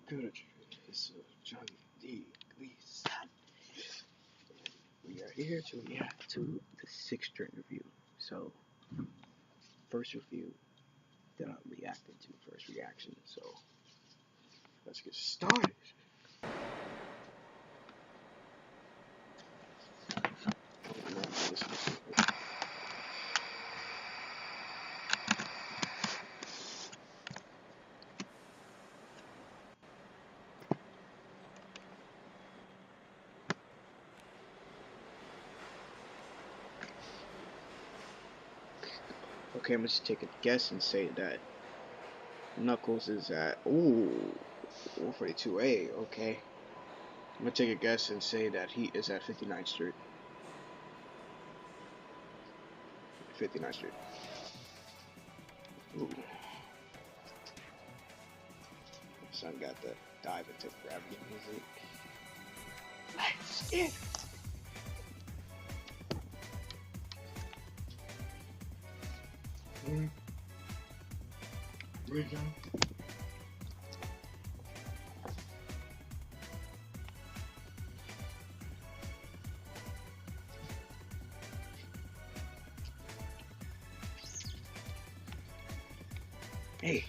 Good. This is Ajani D, Gleason. We are here to react to the 6th review. So, first review that I'm reacting to, first reaction. So, let's get started. Okay, I'm just take a guess and say that Knuckles is at 142A. Okay, I'm gonna take a guess and say that he is at 59th Street. 59th Street. Ooh. Son got the dive into gravity music. Let's get it. Breakdown. Hey.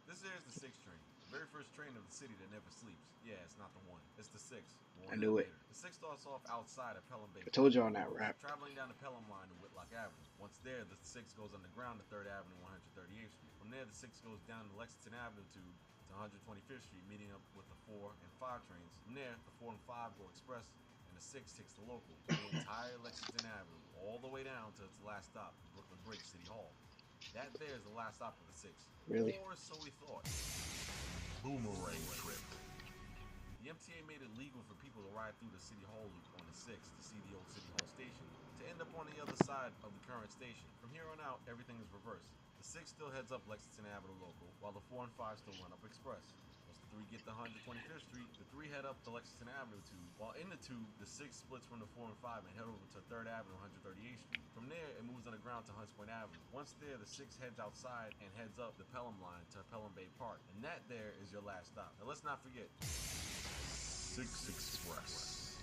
This here is the 6th train. The very first train of the city that never sleeps. Yeah, it's not the one. It's the 6th. I knew it. The 6th starts off outside of Pelham Bay. I told you on that rap. Traveling down the Pelham line to Whitlock Avenue. Once there, the 6th goes underground to 3rd Avenue, 138th Street. From there, the 6th goes down to Lexington Avenue to 125th Street, meeting up with the 4 and 5 trains. From there, the 4 and 5 go express, and the 6 takes the local to the entire Lexington Avenue, all the way down to its last stop, Brooklyn Bridge City Hall. That there is the last stop of the 6th. Really? Or so we thought. Boomerang trip. The MTA made it legal for people to ride through the City Hall loop on the 6th to see the old City Hall station, to end up on the other side of the current station. From here on out, everything is reversed. The 6th still heads up Lexington Avenue local, while the 4 and 5 still run up express. Once the 3 get to 125th Street, the 3 head up the Lexington Avenue tube, while in the tube, the 6 splits from the 4 and 5 and head over to 3rd Avenue, 138th Street. From there, it moves underground to Hunts Point Avenue. Once there, the 6 heads outside and heads up the Pelham line to Pelham Bay Park. And that there is your last stop. Now let's not forget 6 Express.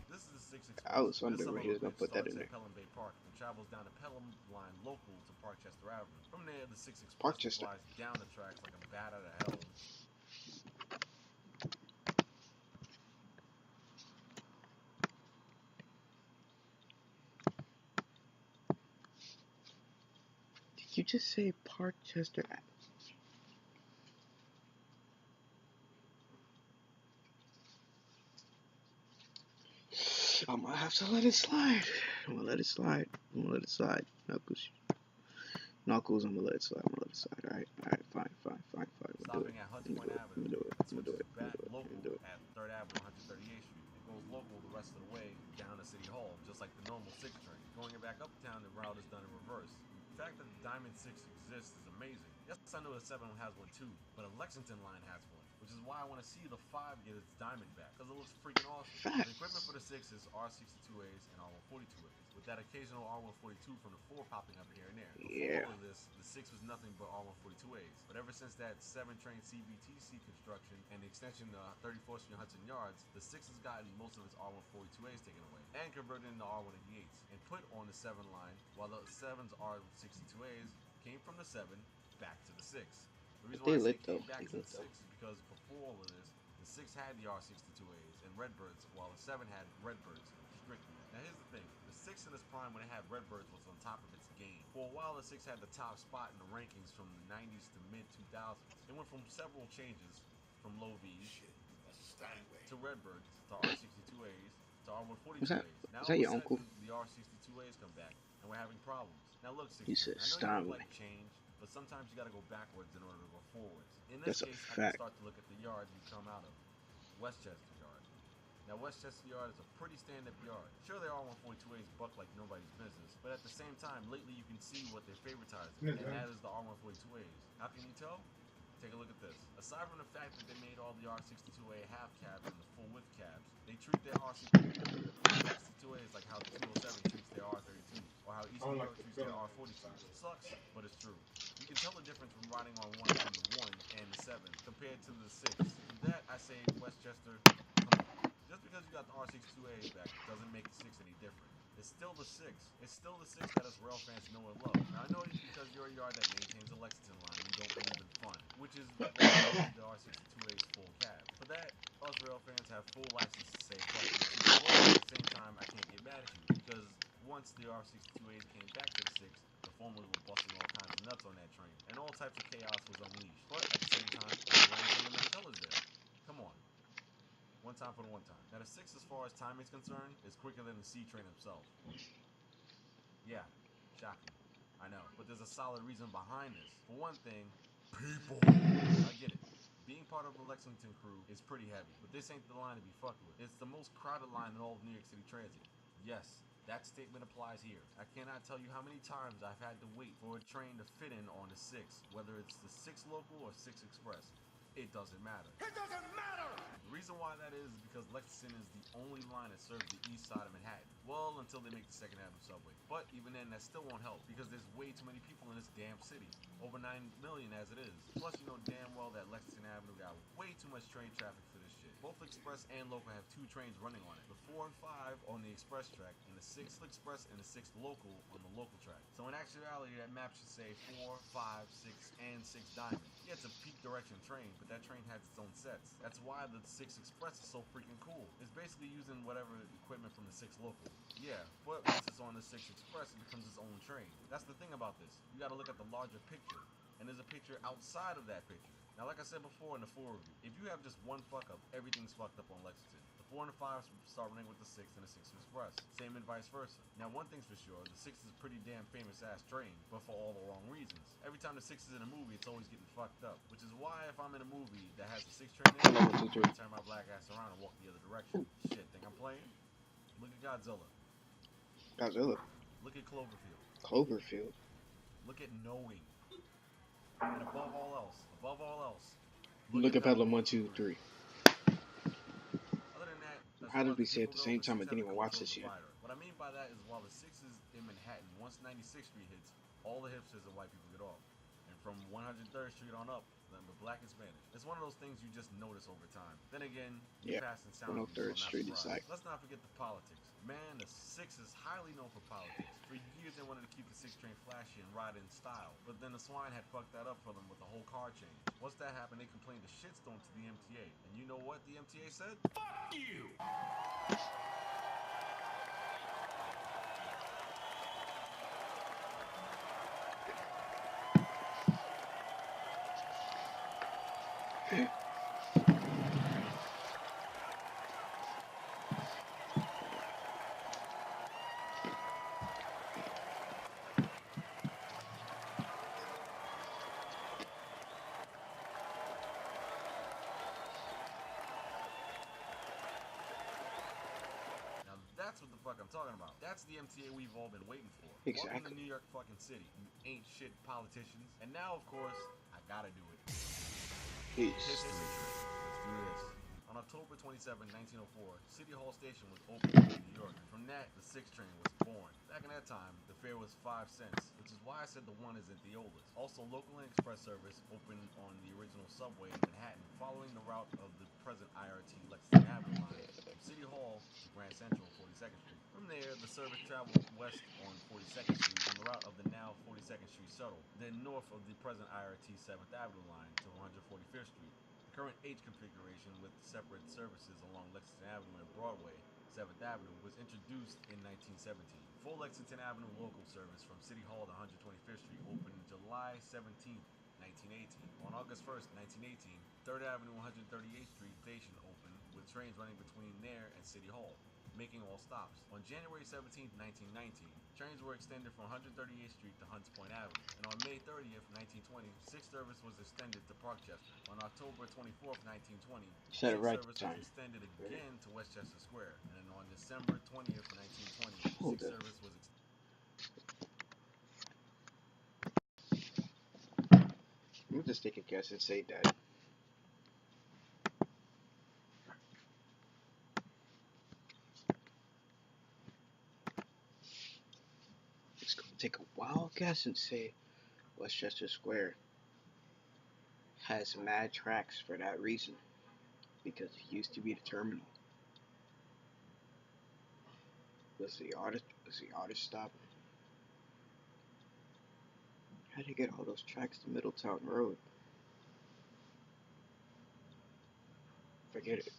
This is the 6 Express. I was wondering where he was gonna put that in there. Pelham Bay Park and travels down the Pelham line local to Parkchester Avenue. From there, the 6 Express flies down the tracks like a bat out of hell. Did you just say Parkchester Avenue? I'm gonna have to let it slide. I'm gonna let it slide. Knuckles. Knuckles, I'm gonna let it slide. Alright, fine. Stopping at Hunts Point Avenue. I'm gonna do it. At 3rd Avenue, 138th Street. It goes local the rest of the way down to City Hall, just like the normal 6 train. Going back uptown, the route is done in reverse. The fact that the Diamond 6 exists is amazing. Yes, I know the 7 has one too, but a Lexington line has one, which is why I want to see the 5 get its Diamond back, because it looks freaking awesome. The equipment for the 6 is R62As and R142As, with that occasional R142 from the 4 popping up here and there. Before all of this, the 6 was nothing but R142As, but ever since that 7-train CBTC construction and the extension to 34th Street Hudson Yards, the 6 has gotten most of its R142As taken away and converted into R188s and put on the 7 line, while the 7's R62As came from the 7 back to the 6. The reason why I say came back to the 6 is because before all of this, the 6 had the R62As and Redbirds, while the 7 had Redbirds strictly. Now here's the thing, the 6 in its prime when it had Redbirds was on top of its game. For a while, the 6 had the top spot in the rankings from the 90s to mid-2000s. It went from several changes, from low V's to Redbirds to R62As to R142As. Now is that your uncle? The R62As come back, and we're having problems. Now look, 60, you said I know you like change, but sometimes you gotta go backwards in order to go forwards. In this case, I can start to look at the yard you come out of. Westchester Yard. Now Westchester Yard is a pretty stand-up yard. Sure, there are 142As buck like nobody's business, but at the same time, lately you can see what they're favoritizing, and that is the R142As. How can you tell? Take a look at this. Aside from the fact that they made all the R62A half cabs and the full width cabs, they treat their R62As like how the 207 treats their R32, or how Eastern Europe treats their R42. Sucks, but it's true. You can tell the difference from riding on one from the 1 and the 7 compared to the 6. For that, I say Westchester, come on. Just because you got the R62A back doesn't make the 6 any different. It's still the 6. It's still the 6 that us rail fans know and love. Now, I know it's because you're a yard that maintains a Lexington line and you don't believe in fun, which is the R62A's full cab. For that, us rail fans have full license to say fuck you too. But at the same time, I can't get mad at you because once the R62As came back to the 6, the formulas were busting all kinds of nuts on that train, and all types of chaos was unleashed. But at the same time, everyone's in the middle colors there. Come on. One time for the one time. Now the 6, as far as time is concerned, is quicker than the C train himself. Yeah, shocking. I know, but there's a solid reason behind this. For one thing, people. I get it. Being part of the Lexington crew is pretty heavy, but this ain't the line to be fucked with. It's the most crowded line in all of New York City Transit. Yes, that statement applies here. I cannot tell you how many times I've had to wait for a train to fit in on the 6, whether it's the 6 local or 6 express. It doesn't matter. It doesn't matter! The reason why that is because Lexington is the only line that serves the east side of Manhattan. Well, until they make the 2nd Avenue subway. But even then, that still won't help because there's way too many people in this damn city. Over 9 million as it is. Plus, you know damn well that Lexington Avenue got way too much train traffic for this shit. Both express and local have 2 trains running on it. The 4 and 5 on the express track, and the 6th express and the 6th local on the local track. So in actuality, that map should say 4, 5, 6, and 6 Diamond. Yeah, it's a peak direction train, but that train has its own sets. That's why the 6 express is so freaking cool. It's basically using whatever equipment from the 6 local. Yeah, but once it's on the 6 express, it becomes its own train. That's the thing about this. You gotta look at the larger picture. And there's a picture outside of that picture. Now, like I said before in the full review, if you have just one fuck up, everything's fucked up on Lexington. The 4 and the 5 start running with the 6 and the 6 express. Same and vice versa. Now, one thing's for sure, the 6 is a pretty damn famous ass train, but for all the wrong reasons. Every time the 6 is in a movie, it's always getting fucked up. Which is why if I'm in a movie that has the 6 train in it, I turn my black ass around and walk the other direction. Shit, think I'm playing? Look at Godzilla. Godzilla. Look at Cloverfield. Cloverfield. Look at Knowing. And above all else, Look at Bedlam 1, 2, 3. Other than that, How did we say at the same time I didn't even watch this yet? What I mean by that is while the 6 is in Manhattan, once 96th Street hits, all the hipsters and white people get off. And from 103rd Street on up, the black and Spanish. It's one of those things you just notice over time. Then again, you pass in sound. 103rd Street is like. Let's not forget the politics. Man, the 6 is highly known for politics. For years they wanted to keep the 6 train flashy and ride in style, but then the swine had fucked that up for them with the whole car change. Once that happened, they complained a shitstorm to the MTA. And you know what the MTA said? Fuck you! That's what the fuck I'm talking about. That's the MTA we've all been waiting for. Exactly. Welcome to New York fucking city, you ain't shit politicians. And now, of course, I gotta do it. Peace. Let's do this. On October 27, 1904, City Hall Station was opened in New York. From that, the 6 train was born. Back in that time, the fare was 5 cents, which is why I said the 1 isn't the oldest. Also, local and express service opened on the original subway in Manhattan, following the route of the present IRT Lexington Avenue line from City Hall to Grand Central, 42nd Street. From there, the service traveled west on 42nd Street on the route of the now 42nd Street shuttle, then north of the present IRT 7th Avenue line to 145th Street. The current H configuration with separate services along Lexington Avenue and Broadway, 7th Avenue, was introduced in 1917. Full Lexington Avenue local service from City Hall to 125th Street opened July 17, 1918. On August 1st, 1918, 3rd Avenue 138th Street station opened with trains running between there and City Hall, making all stops. On January 17, 1919, trains were extended from 138th Street to Hunts Point Avenue, and on May 30th, 1920, 6 service was extended to Parkchester. On October 24th, 1920, 6 service was extended again to Westchester Square, and then on December 20th, 1920, 6 service was extended. I'm gonna just take a guess and say that it's gonna take a wild guess and say Westchester Square has mad tracks for that reason, because it used to be the terminal. Was the artist stop? How would you get all those tracks to Middletown Road? Forget it.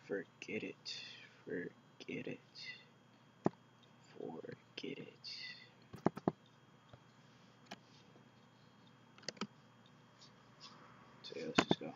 Forget it. Forget it. Forget it. So yeah, let's just go.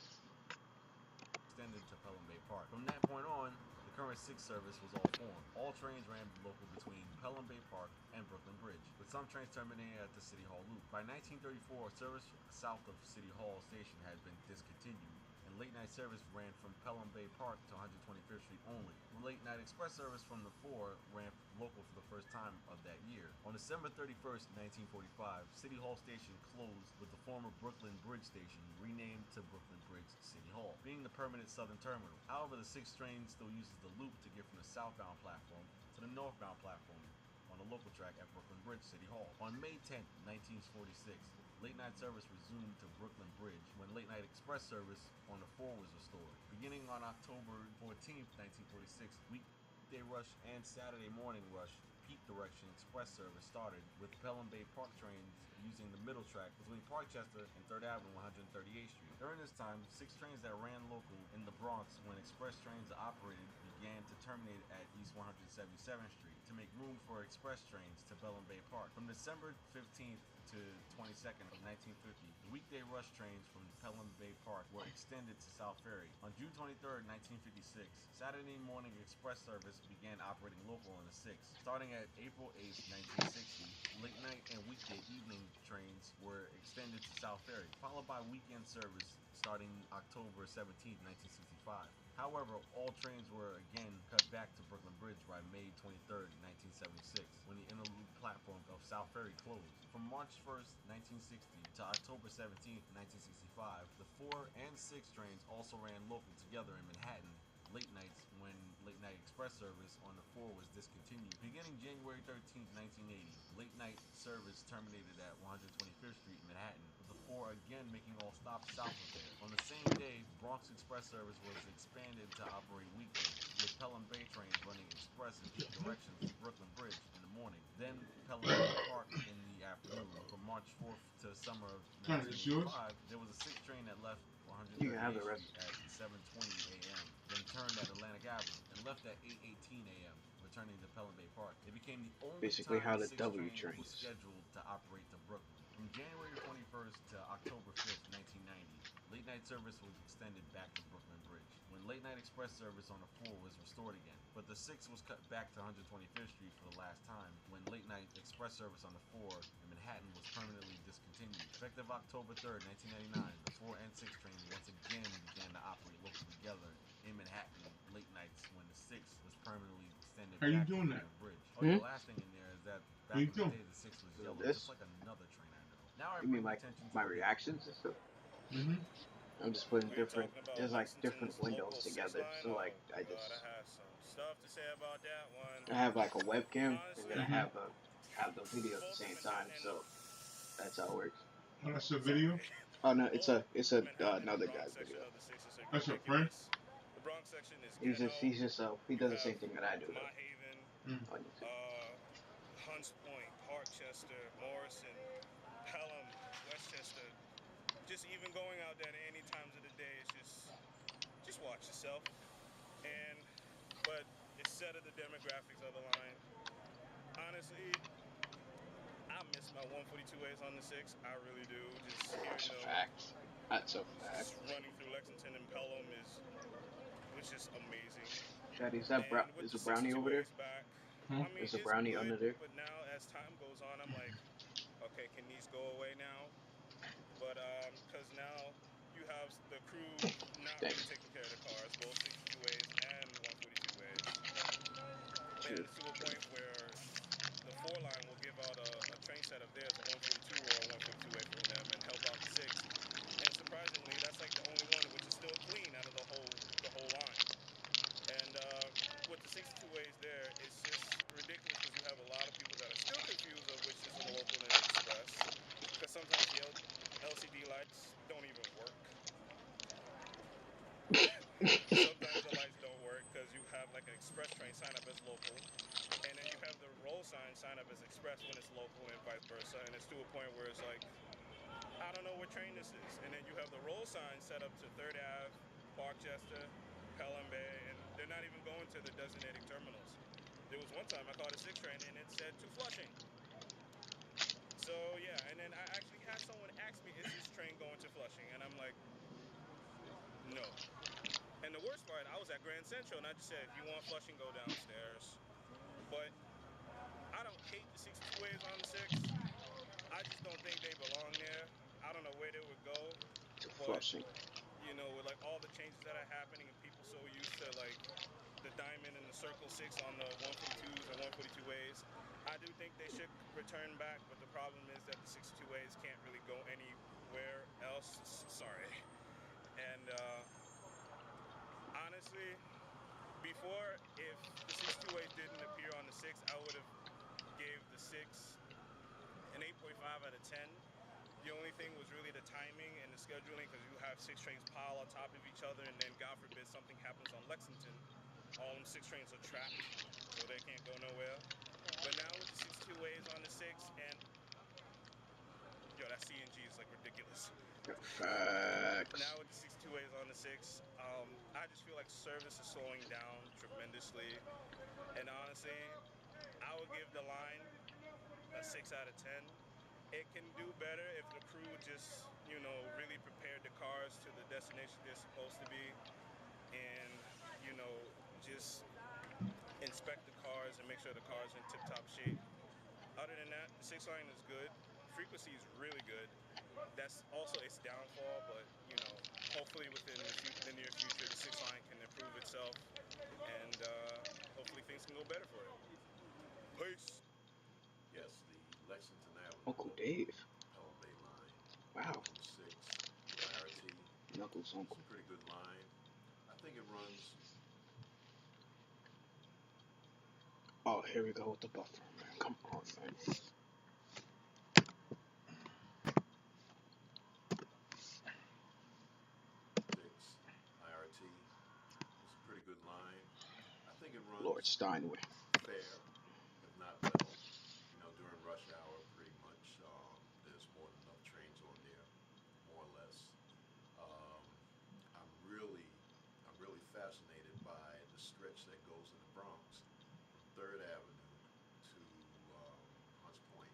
Extended to Pelham Bay Park. From that point on, the current 6 service was all formed. All trains ran local between Pelham Bay Park and Brooklyn Bridge, with some trains terminating at the City Hall Loop. By 1934, service south of City Hall Station had been discontinued, and late-night service ran from Pelham Bay Park to 125th Street only. The late-night express service from the 4 ran local for the first time of that year. On December 31st, 1945, City Hall Station closed, with the former Brooklyn Bridge Station renamed to Brooklyn Bridge City Hall, being the permanent southern terminal. However, the 6th train still uses the loop to get from the southbound platform to the northbound platform on the local track at Brooklyn Bridge City Hall. On May 10, 1946, late-night service resumed to Brooklyn Bridge when late-night express service on the 4 was restored. Beginning on October 14, 1946, weekday rush and Saturday morning rush peak direction express service started, with Pelham Bay Park trains using the middle track between Parkchester and 3rd Avenue and 138th Street. During this time, 6 trains that ran local in the Bronx when express trains operated began to terminate at East 177th Street to make room for express trains to Pelham Bay Park. From December 15th to 22nd of 1950, the weekday rush trains from Pelham Bay Park were extended to South Ferry. On June 23rd, 1956, Saturday morning express service began operating local on the 6th. Starting at April 8th, 1960, late night and weekday evening trains were extended to South Ferry, followed by weekend service starting October 17th, 1965. However, all trains were again cut back to Brooklyn Bridge by May 23rd, 1976, when the inner loop platform of South Ferry closed. From March 1st, 1960 to October 17th, 1965, the 4 and 6 trains also ran local together in Manhattan late nights when late-night express service on the 4 was discontinued. Beginning January 13, 1980, late-night service terminated at 125th Street in Manhattan, with the 4 again making all stops south of there. On the same day, Bronx Express service was expanded to operate weekdays, with Pelham Bay trains running express in peak directions to Brooklyn Bridge in the morning, then Pelham Bay Park in the afternoon. From March 4th to summer of 1985, there was a 6 train that left 138th Street at 7:20 a.m., then turned at Atlantic Avenue, and left at 8:18 a.m., returning to Pelham Bay Park. It became the only Basically time how the the 6 W train trains was scheduled to operate to Brooklyn. From January 21st to October 5th, 1990, late-night service was extended back to Brooklyn Bridge, when late-night express service on the 4 was restored again. But the 6 was cut back to 125th Street for the last time, when late-night express service on the 4 in Manhattan was permanently discontinued. Effective October 3rd, 1999, the 4 and 6 trains once again began to operate locally together in Manhattan late nights, when the 6 was permanently extended back to Brooklyn Bridge. Oh, the last thing in there is that back in the day, the 6 was yellow, just like another train I know. Now I bring attention to my reactions and stuff? I'm just putting different, there's like different windows together, so like I have some stuff to say about that one. I have like a webcam, and then I have the video at the same time, so that's how it works. Oh, that's a video? Oh no, it's another guy's video. That's your friend? He does the same thing that I do though. On YouTube. Hunts Point, Parkchester, Morrison, Pelham, Westchester. Just even going out there at any times of the day, it's just watch yourself. But instead of the demographics of the line, honestly, I miss my 142As on the 6. I really do. Just That's a hearing them. fact. That's a fact. Just running through Lexington and Pelham was just amazing. Shady, is a brownie over there? Back, Hmm? I mean, There's a brownie good, under there. But now, as time goes on, I'm like, okay, can these go away now? But because now you have the crew not really taking care of the cars, both 62As and 142As. And it's to a point where the 4 line will give out a train setup there as a 142 or a 152A from them and help out the 6. And surprisingly, that's like the only one which is still clean out of the whole line. And with the 62As there, it's just ridiculous because you have a lot of people that are still confused of which is a local and express. Because sometimes the LCD lights don't even work. Sometimes the lights don't work because you have like an express train sign up as local, and then you have the roll sign sign up as express when it's local and vice versa. And it's to a point where it's like, I don't know what train this is. And then you have the roll sign set up to 3rd Ave, Parkchester, Pelham Bay, and they're not even going to the designating terminals. There was one time I caught a 6 train and it said to Flushing. So yeah, and then I actually had someone ask me, is this train going to Flushing? And I'm like, no. And the worst part, I was at Grand Central and I just said, if you want Flushing, go downstairs. But I don't hate the 62As on the 6. I just don't think they belong there. I don't know where they would go. To But, Flushing. you know, with like all the changes that are happening and people so used to like the diamond and the circle 6 on the 142s and 142As, I do think they should return back. But the problem is that the 62As can't really go anywhere else. Sorry. And honestly, before, if the 62As didn't appear on the 6, I would have gave the 6 an 8.5 out of 10. The only thing was really the timing and the scheduling, because you have 6 trains pile on top of each other, and then God forbid something happens on Lexington, all them 6 trains are trapped, so they can't go nowhere. But now with the 62As on the 6, and yo, that CNG is like ridiculous. Facts. Now with the 62As on the 6, I just feel like service is slowing down tremendously. And honestly, I would give the line a 6 out of 10. It can do better if the crew just, you know, really prepared the cars to the destination they're supposed to be, and, you know, just inspect the cars and make sure the cars are in tip-top shape. Other than that, the 6 line is good. Frequency is really good. That's also its downfall, but, you know, hopefully within the near future, the 6 line can improve itself, and hopefully things can go better for it. Peace. Yes, the Lexington Avenue Uncle Dave. Pelham Bay line. Wow. On 6, IRT. Knuckles It's uncle. a pretty good line. I think it runs. Oh, here we go with the buffer, man. Come on, man. 6, IRT. It's a pretty good line. I think it runs Lord Steinway. fair, if not well. You know, during rush hour, pretty much there's more than enough trains on there, more or less. Um, I'm really fascinated by the stretch that goes in the Bronx from 3rd Avenue to Hunts Point.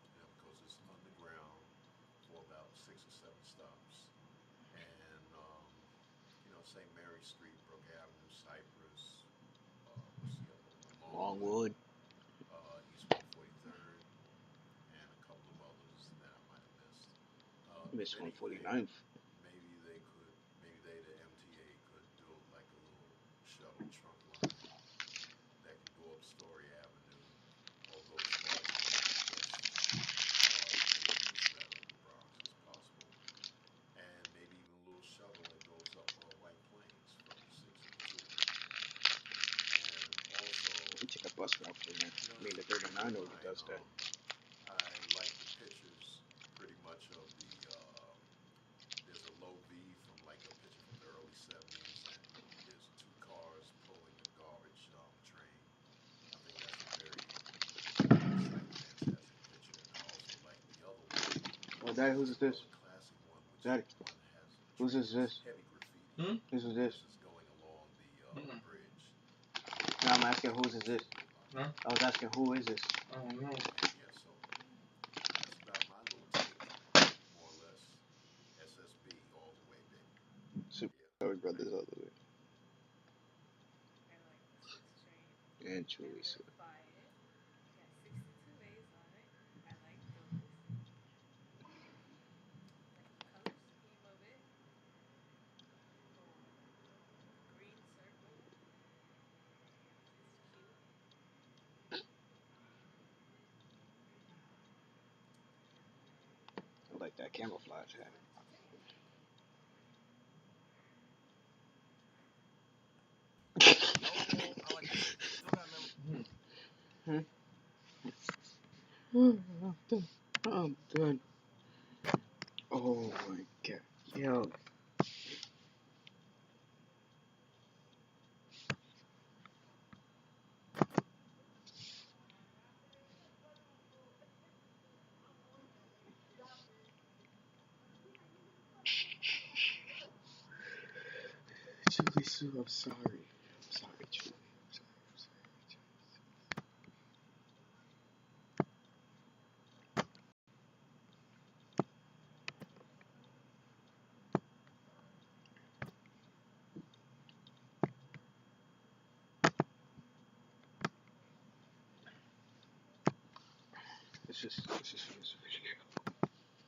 You know, because it's underground for about 6 or 7 stops, and you know, St. Mary Street, Brook Avenue, Cypress. What's the other one? Longwood. East 143rd, and a couple of others that I might have missed. Miss If anything, 149th. maybe the MTA could build like a little shuttle trunk line that can go up Story Avenue, although it's hard to get east out of the Bronx as possible, and maybe even a little shuttle that goes up White Plains from the 6 and the 2. And also, You take a bus route from there. you know, I mean, the it's a pretty 39 good already line. does that. I like the pictures pretty much of the. There's a low V from like a picture from the early 70s, and there's 2 cars pulling a garbage train. I think that's a very fantastic picture. And I also like the other one. Oh, Daddy, who's this? The classic one, which Daddy, one has who's this? heavy graffiti. Who's this? This is going along the bridge. No, I'm asking whose is this? Huh? I was asking who is this? I don't know. Yeah, so that's about my little take, more or less. SSB all the way, baby. Super Yeah. Story Brothers all the way. And truly so. that camouflage hat. I like the 6. Still got memory. I'm done. I'm done. Oh my god. Yo. Julie Sue, I'm sorry. I'm sorry, Julie. I'm sorry. Let's just finish the video.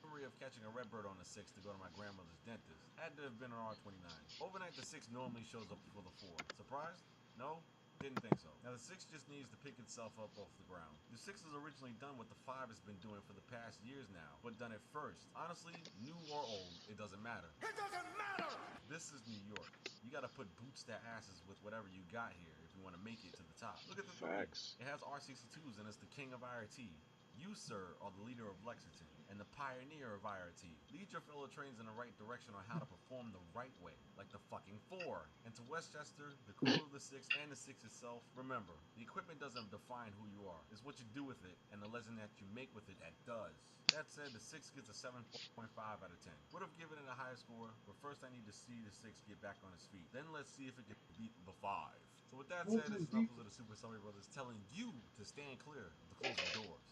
Memory of catching a redbird on the 6 to go to my grandmother's dentist. Had to have been an R29. Overnight, the 6 normally shows up before the 4. Surprised? No? Didn't think so. Now the 6 just needs to pick itself up off the ground. The 6 has originally done what the 5 has been doing for the past years now, but done it first. Honestly, new or old, it doesn't matter. It doesn't matter! This is New York. You gotta put boots to asses with whatever you got here if you want to make it to the top. Look at the 3. Facts. It has R62s and it's the king of IRT. You, sir, are the leader of Lexington and the pioneer of IRT. Lead your fellow trains in the right direction on how to perform the right way, like the fucking 4. And to Westchester, the crew of the 6, and the 6 itself, remember, the equipment doesn't define who you are. It's what you do with it and the legend that you make with it that does. That said, the 6 gets a 7.5 out of 10. Would have given it a higher score, but first I need to see the 6 get back on its feet. Then let's see if it can beat the 5. So with that said, this is Knuckles of the Super Celery Brothers telling you to stand clear of the closing doors.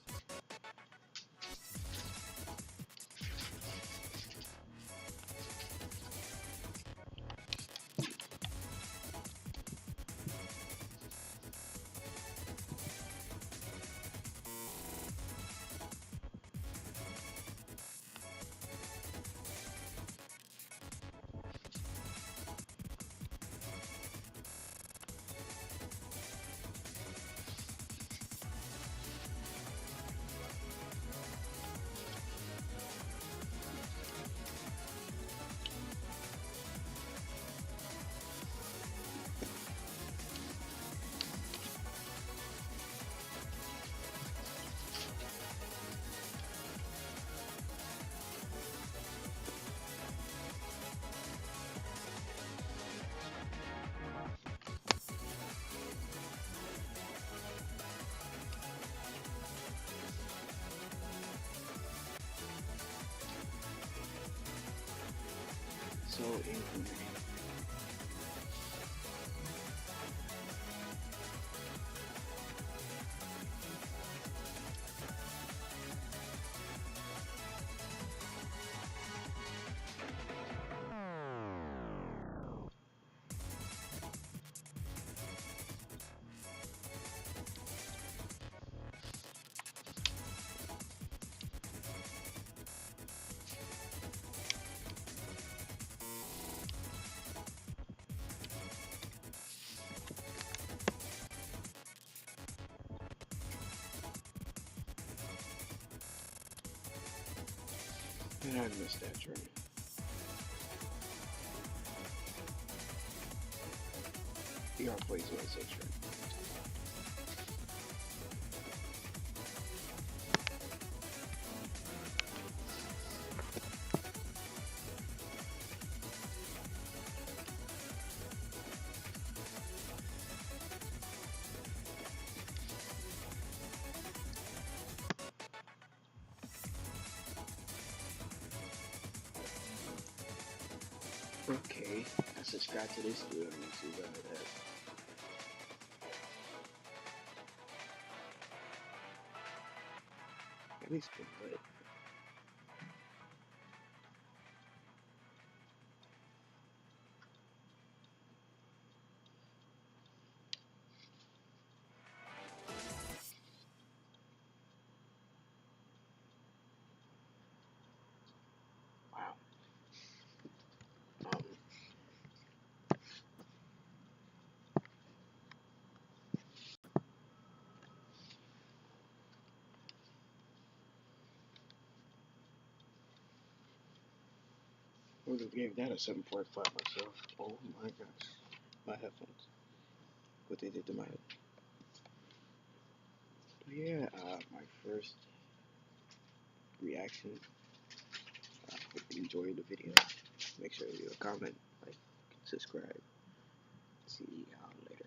So inhumane. And I missed that train. ER plays what I say train. Okay, I subscribe to this dude on YouTube. At least been good. Wow. I would have gave that a 7.5 myself. Oh my gosh. My headphones. What they did to my head. But yeah, my first reaction. I hope you enjoyed the video. Make sure you leave a comment, like, subscribe. See y'all later.